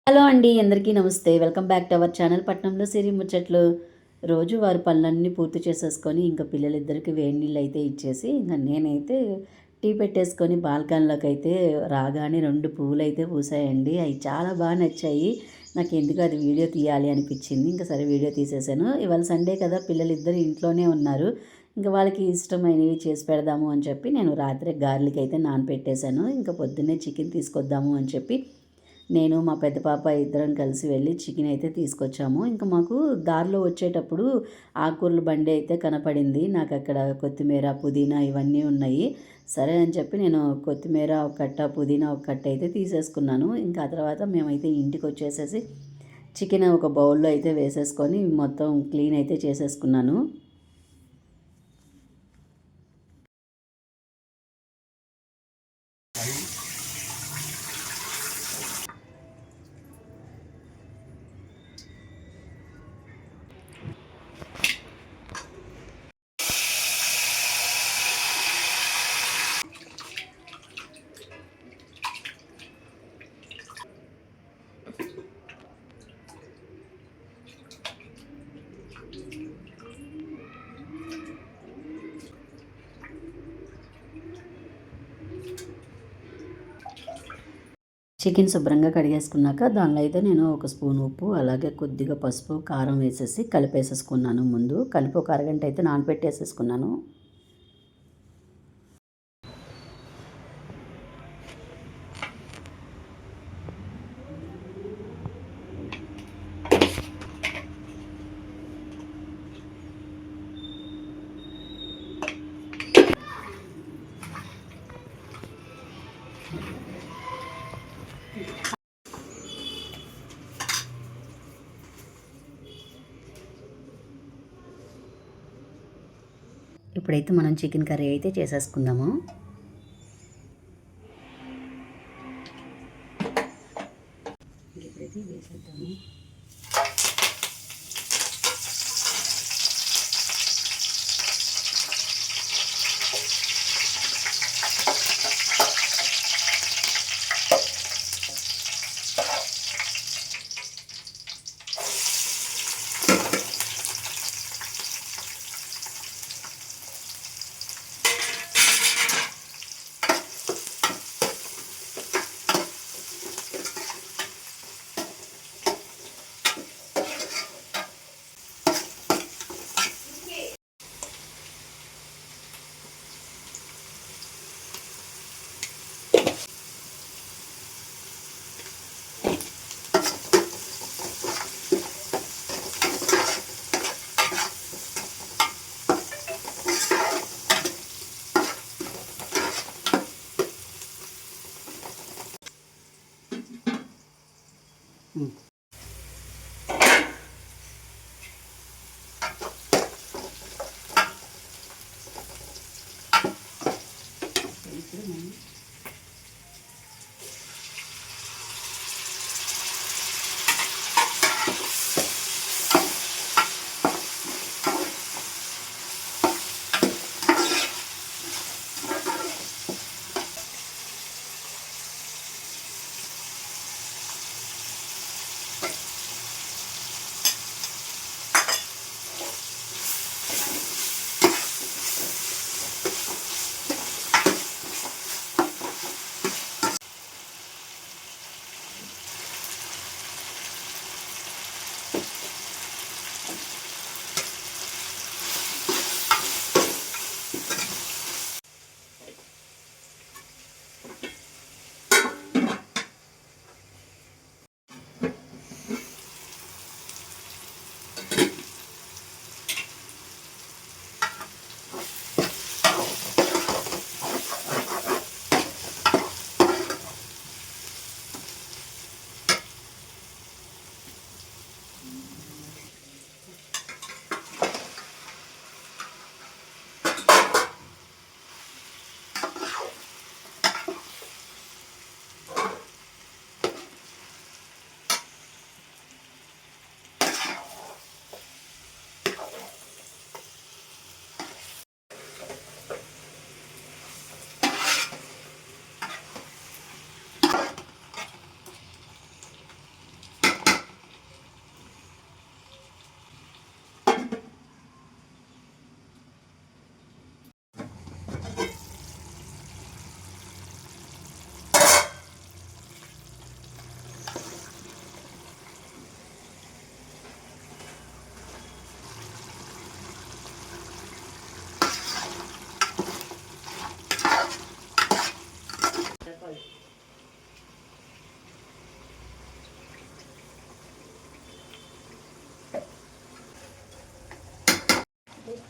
Hello అండి. అందరికీ నమస్తే. Welcome back to our channel పట్నంలో సిరి ముచ్చట్లు. రోజు వారి పనులన్నీ పూర్తి చేసేసుకొని ఇంకా పిల్లలిద్దరికి వేడి నీళ్ళైతే ఇచ్చేసి ఇంక నేనైతే టీ పెట్టేసుకొని బాల్కనీలోకైతే రాగానే 2 పువ్వులైతే పూసాయండి. అయి చాలా నచ్చాయి. నాకెందుకో అది వీడియో తీయాలి అనిపిచ్చింది. ఇంక సరే వీడియో తీసేసాను. ఇవాళ సండే కదా! పిల్లలిద్దరూ ఇంట్లోనే ఉన్నారు. ఇంక వాళ్ళకి ఇష్టమైనవి చేసి పెడదాము అని చెప్పి నేను రాత్రే గారెలకైతే నానపెట్టేసాను. ఇంక పొద్దున్నే చికెన్ తీసుకొద్దాము అని చెప్పి నేను మా పెద్ద పాప ఇద్దరం కలిసి వెళ్ళి చికెన్ అయితే తీసుకొచ్చాము. ఇంక మాకు దారిలో వచ్చేటప్పుడు ఆకుకూరల బండి అయితే కనపడింది. నాకు అక్కడ కొత్తిమీర, పుదీనా ఇవన్నీ ఉన్నాయి. సరే అని చెప్పి నేను కొత్తిమీర ఒక కట్ట, పుదీనా ఒక కట్ట అయితే తీసేసుకున్నాను. ఇంకా ఆ తర్వాత మేమైతే ఇంటికొచ్చేసేసి చికెన్ ఒక బౌల్‌లో అయితే వేసేసుకొని మొత్తం క్లీన్ అయితే చేసేసుకున్నాను. చికెన్ శుభ్రంగా కడిగేసుకున్నాక దానిలో అయితే నేను ఒక స్పూన్ ఉప్పు, అలాగే కొద్దిగా పసుపు, కారం వేసేసి కలిపేసేసుకున్నాను ముందు. కలిపి ఒక అరగంట అయితే నానపెట్టేసేసుకున్నాను. ఇప్పుడైతే మనం చికెన్ కర్రీ అయితే చేసేసుకుందాము. ఇప్పుడైతే వేసేద్దాము.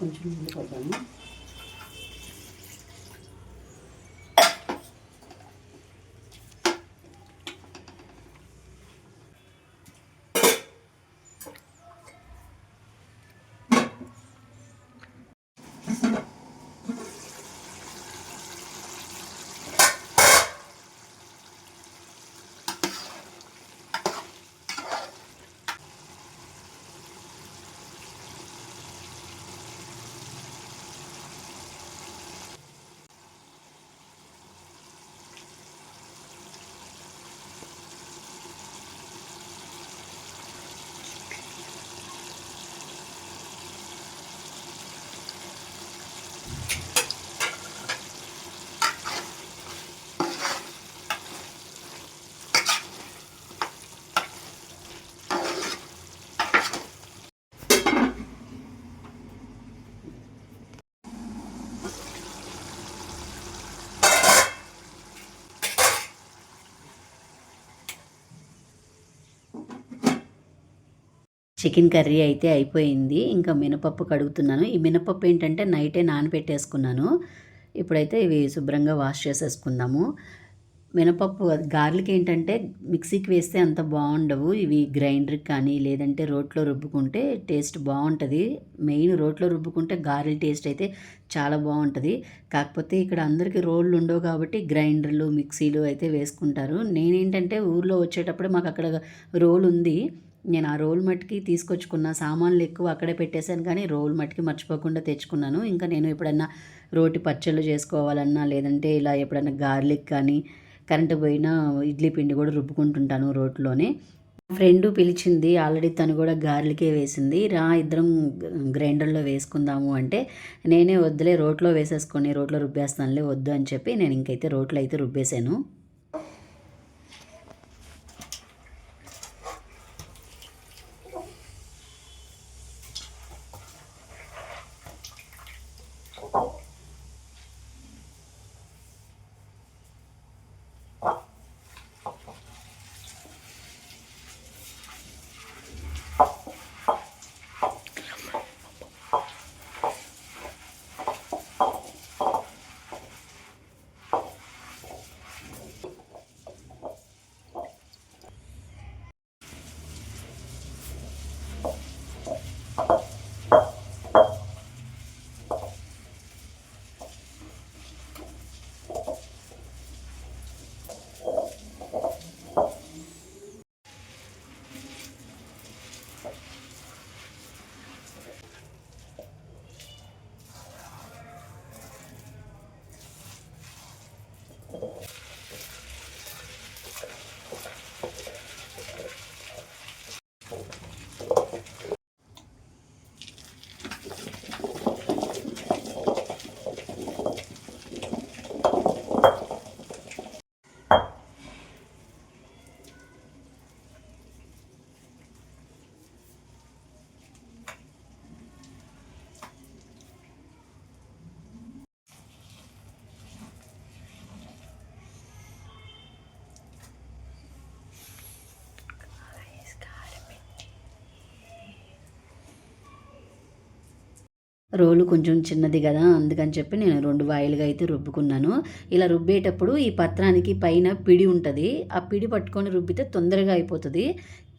కొంచెం నీళ్ళు పోద్దాము. చికెన్ కర్రీ అయితే అయిపోయింది. ఇంకా మినపప్పు కడుగుతున్నాను. ఈ మినపప్పు ఏంటంటే నైటే నానబెట్టేసుకున్నాను. ఇప్పుడైతే ఇవి శుభ్రంగా వాష్ చేసేసుకుందాము. మినపప్పు గారెలకి ఏంటంటే మిక్సీకి వేస్తే అంత బాగుండవు. ఇవి గ్రైండర్కి కానీ లేదంటే రోట్లో రుబ్బుకుంటే టేస్ట్ బాగుంటుంది. మెయిన్ రోట్లో రుబ్బుకుంటే గారెల టేస్ట్ అయితే చాలా బాగుంటుంది. కాకపోతే ఇక్కడ అందరికీ రోళ్ళు ఉండవు కాబట్టి గ్రైండర్లు మిక్సీలు అయితే వేసుకుంటారు. నేనేంటంటే ఊర్లో వచ్చేటప్పుడు మాకు అక్కడ రోల్ ఉంది. నేను ఆ రోల్ మట్టుకి తీసుకొచ్చుకున్న సామాన్లు ఎక్కువ అక్కడే పెట్టేశాను, కానీ రోల్ మట్టుకి మర్చిపోకుండా తెచ్చుకున్నాను. ఇంకా నేను ఎప్పుడన్నా రోటి పచ్చళ్ళు చేసుకోవాలన్నా లేదంటే ఇలా ఎప్పుడన్నా గార్లిక్ కానీ కరెంటు పోయినా ఇడ్లీ పిండి కూడా రుబ్బుకుంటుంటాను రోట్లోనే. ఫ్రెండు పిలిచింది, ఆల్రెడీ తను కూడా గారెలకే వేసింది. రా ఇద్దరం గ్రైండర్లో వేసుకుందాము అంటే నేనే వద్దులే రోట్లో వేసేసుకొని రోట్లో రుబ్బేస్తానులే వద్దు అని చెప్పి నేను ఇంకైతే రోట్లో అయితే రుబ్బేశాను. రోలు కొంచెం చిన్నది కదా, అందుకని చెప్పి నేను 2 వాయిలుగా అయితే రుబ్బుకున్నాను. ఇలా రుబ్బేటప్పుడు ఈ పత్రానికి పైన పిడి ఉంటుంది. ఆ పిడి పట్టుకొని రుబ్బితే తొందరగా అయిపోతుంది.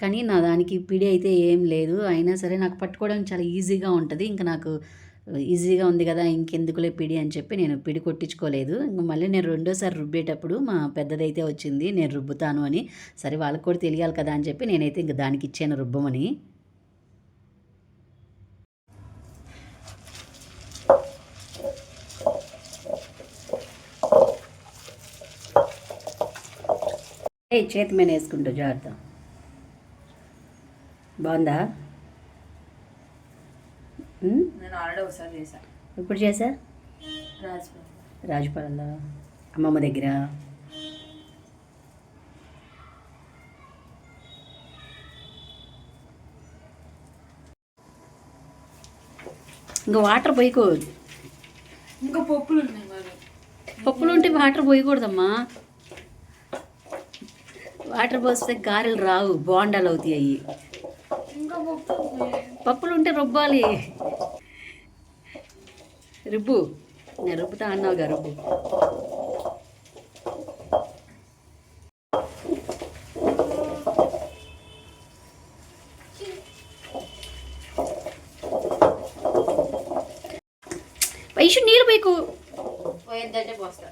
కానీ నా దానికి పిడి అయితే ఏం లేదు. అయినా సరే నాకు పట్టుకోవడానికి చాలా ఈజీగా ఉంటుంది. ఇంకా నాకు ఈజీగా ఉంది కదా ఇంకెందుకులే పిడి అని చెప్పి నేను పిడి కొట్టించుకోలేదు. ఇంక మళ్ళీ నేను రెండోసారి రుబ్బేటప్పుడు మా పెద్దదైతే వచ్చింది నేను రుబ్బుతాను అని. సరే వాళ్ళకి కూడా తెలియాలి కదా అని చెప్పి నేనైతే ఇంక దానికి ఇచ్చాను రుబ్బమని. చేతి మీద వేసుకుంటూ జాగ్రత్త. బాగుందా? నేను ఆల్రెడీ ఒకసారి చేశాను. ఇప్పుడు చేసా రాజుపాలెంలో అమ్మమ్మ దగ్గర. ఇంకా వాటర్ పోయకూడదు. ఇంకా పప్పులు ఉన్నాయి మరి. పప్పులు ఉంటే వాటర్ పోయకూడదమ్మా. వాటర్ పోస్తే గారెలు రావు, బోండాలు అవుతాయి అవి. ఇంకా పప్పులు ఉంటే రుబ్బాలి. రుబ్బు, నేను రుబ్బుతా అన్నావుగా రుబ్బు. వైషు నీళ్ళు పోయికు. పోయేద్దంటే పోస్తా.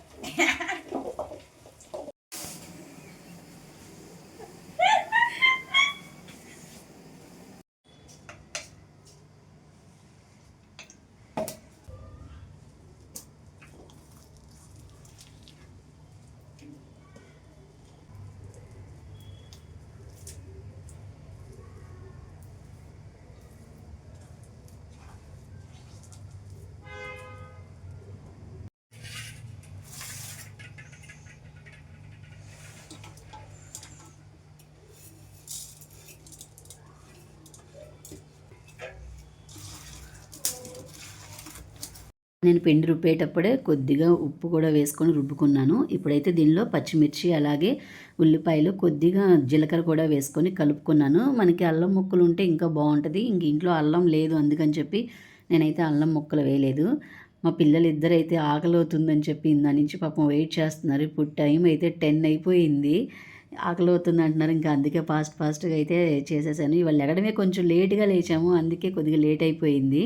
నేను పిండి రుబ్బేటప్పుడే కొద్దిగా ఉప్పు కూడా వేసుకొని రుబ్బుకున్నాను. ఇప్పుడైతే దీనిలో పచ్చిమిర్చి అలాగే ఉల్లిపాయలు కొద్దిగా జీలకర్ర కూడా వేసుకొని కలుపుకున్నాను. మనకి అల్లం ముక్కలు ఉంటే ఇంకా బాగుంటుంది. ఇంక ఇంట్లో అల్లం లేదు, అందుకని చెప్పి నేనైతే అల్లం ముక్కలు వేయలేదు. మా పిల్లలు ఇద్దరైతే ఆకలి అవుతుందని చెప్పి ఇందా నుంచి పాపం వెయిట్ చేస్తున్నారు. ఇప్పుడు టైం అయితే 10 అయిపోయింది. ఆకలి అవుతుంది అంటున్నారు. ఇంకా అందుకే ఫాస్ట్గా అయితే చేసేసాను. ఇవాళ లెగడమే కొంచెం లేట్గా లేచాము, అందుకే కొద్దిగా లేట్ అయిపోయింది.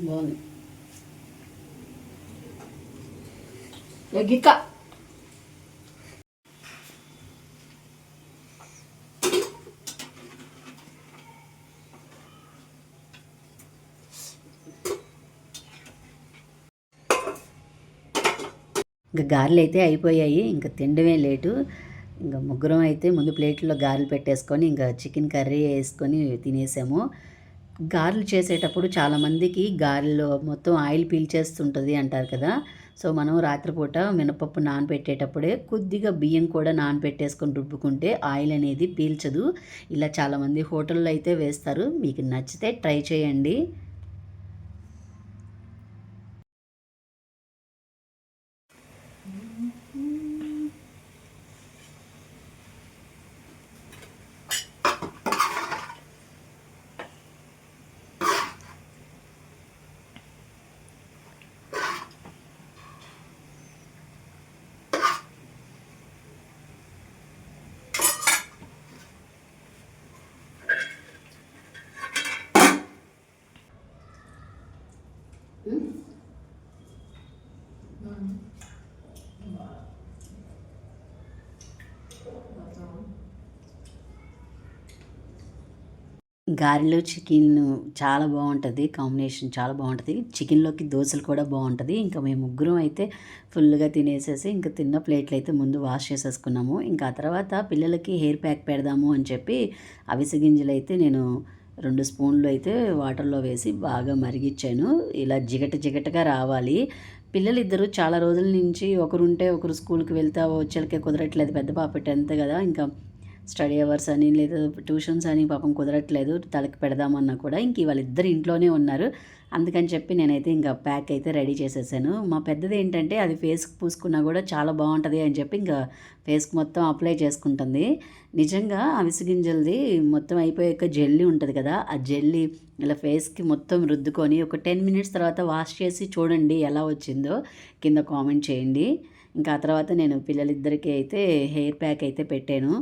బాగుంది. గిక్క ఇంకా గారెలు అయితే అయిపోయాయి. ఇంకా తినడమే లేటు. ఇంకా ముగ్గురం అయితే ముందు ప్లేట్లో గారెలు పెట్టేసుకొని ఇంకా చికెన్ కర్రీ వేసుకొని తినేసాము. గారెలు చేసేటప్పుడు చాలామందికి గారెలు మొత్తం ఆయిల్ పీల్చేస్తుంటుంది అంటారు కదా. సో మనం రాత్రిపూట మినపప్పు నానబెట్టేటప్పుడే కొద్దిగా బియ్యం కూడా నానబెట్టేసుకొని రుబ్బుకుంటే ఆయిల్ అనేది పీల్చదు. ఇలా చాలామంది హోటల్లో అయితే వేస్తారు. మీకు నచ్చితే ట్రై చేయండి. గారెలో చికెన్ చాలా బాగుంటుంది, కాంబినేషన్ చాలా బాగుంటుంది. చికెన్లోకి దోశలు కూడా బాగుంటుంది. ఇంకా మేము ముగ్గురం అయితే ఫుల్గా తినేసేసి ఇంకా తిన్న ప్లేట్లు అయితే ముందు వాష్ చేసేసుకున్నాము. ఇంకా ఆ తర్వాత పిల్లలకి హెయిర్ ప్యాక్ పెడదాము అని చెప్పి అవిసె గింజలు అయితే నేను 2 స్పూన్లు అయితే వాటర్లో వేసి బాగా మరిగించాను. ఇలా జిగటగా రావాలి. పిల్లలిద్దరూ చాలా రోజుల నుంచి ఒకరుంటే ఒకరు స్కూల్కి వెళ్తే వచ్చేళ్ళకే కుదరట్లేదు. పెద్ద పాప 10th కదా, ఇంకా స్టడీ అవర్స్ అని లేదా ట్యూషన్స్ అని పాపం కుదరట్లేదు, తలకి పెడదామన్నా కూడా. ఇంక వాళ్ళిద్దరు ఇంట్లోనే ఉన్నారు. అందుకని చెప్పి నేనైతే ఇంకా ప్యాక్ అయితే రెడీ చేసేసాను. మా పెద్దది ఏంటంటే అది ఫేస్కి పూసుకున్నా కూడా చాలా బాగుంటుంది అని చెప్పి ఇంకా ఫేస్కి మొత్తం అప్లై చేసుకుంటుంది. నిజంగా అవిసె గింజలది మొత్తం అయిపోయాక జెల్లీ ఉంటుంది కదా, ఆ జెల్లీ ఇలా ఫేస్కి మొత్తం రుద్దుకొని ఒక 10 మినిట్స్ తర్వాత వాష్ చేసి చూడండి ఎలా వచ్చిందో కింద కామెంట్ చేయండి. ఇంకా ఆ తర్వాత నేను పిల్లలిద్దరికీ అయితే హెయిర్ ప్యాక్ అయితే పెట్టాను.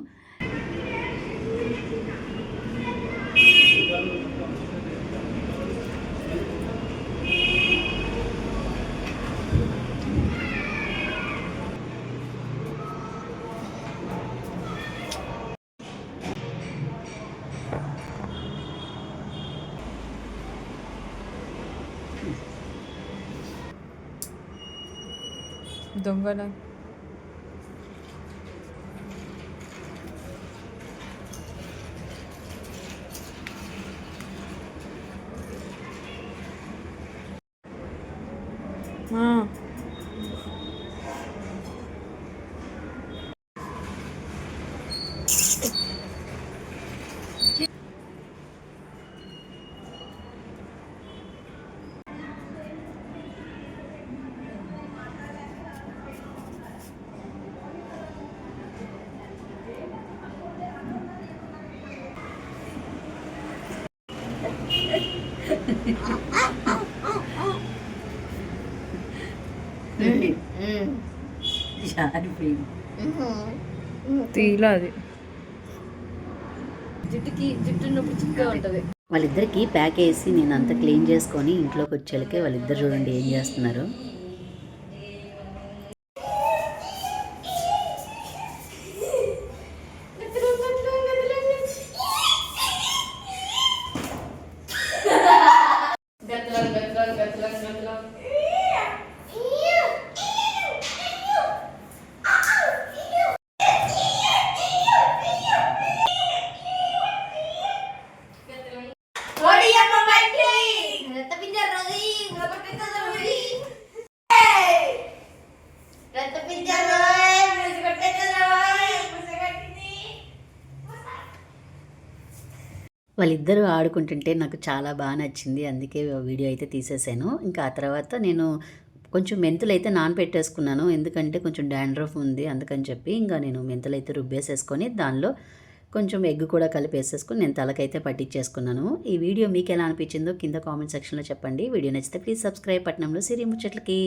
దొంగల తీలా అది జుట్టు నొప్పి చిక్కగా ఉంటుంది. వాళ్ళిద్దరికి ప్యాక్ వేసి నేను అంతా క్లీన్ చేసుకొని ఇంట్లోకి వచ్చేళ్ళకే వాళ్ళిద్దరు చూడండి ఏం చేస్తున్నారు. వాళ్ళిద్దరూ ఆడుకుంటుంటే నాకు చాలా బాగా నచ్చింది. అందుకే వీడియో అయితే తీసేసాను. ఇంకా ఆ తర్వాత నేను కొంచెం మెంతులైతే నానబెట్టేసుకున్నాను. ఎందుకంటే కొంచెం డాండ్రఫ్ ఉంది అందుకని చెప్పి ఇంకా నేను మెంతులైతే రుబ్బేసేసుకొని దానిలో కొంచెం ఎగ్ కూడా కలిపేసేసుకొని నేను తలకైతే పట్టించేసుకున్నాను. ఈ వీడియో మీకు ఎలా అనిపించిందో కింద కామెంట్ సెక్షన్లో చెప్పండి. వీడియో నచ్చితే ప్లీజ్ సబ్స్క్రైబ్. పట్నంలో సిరి ముచ్చట్లకి.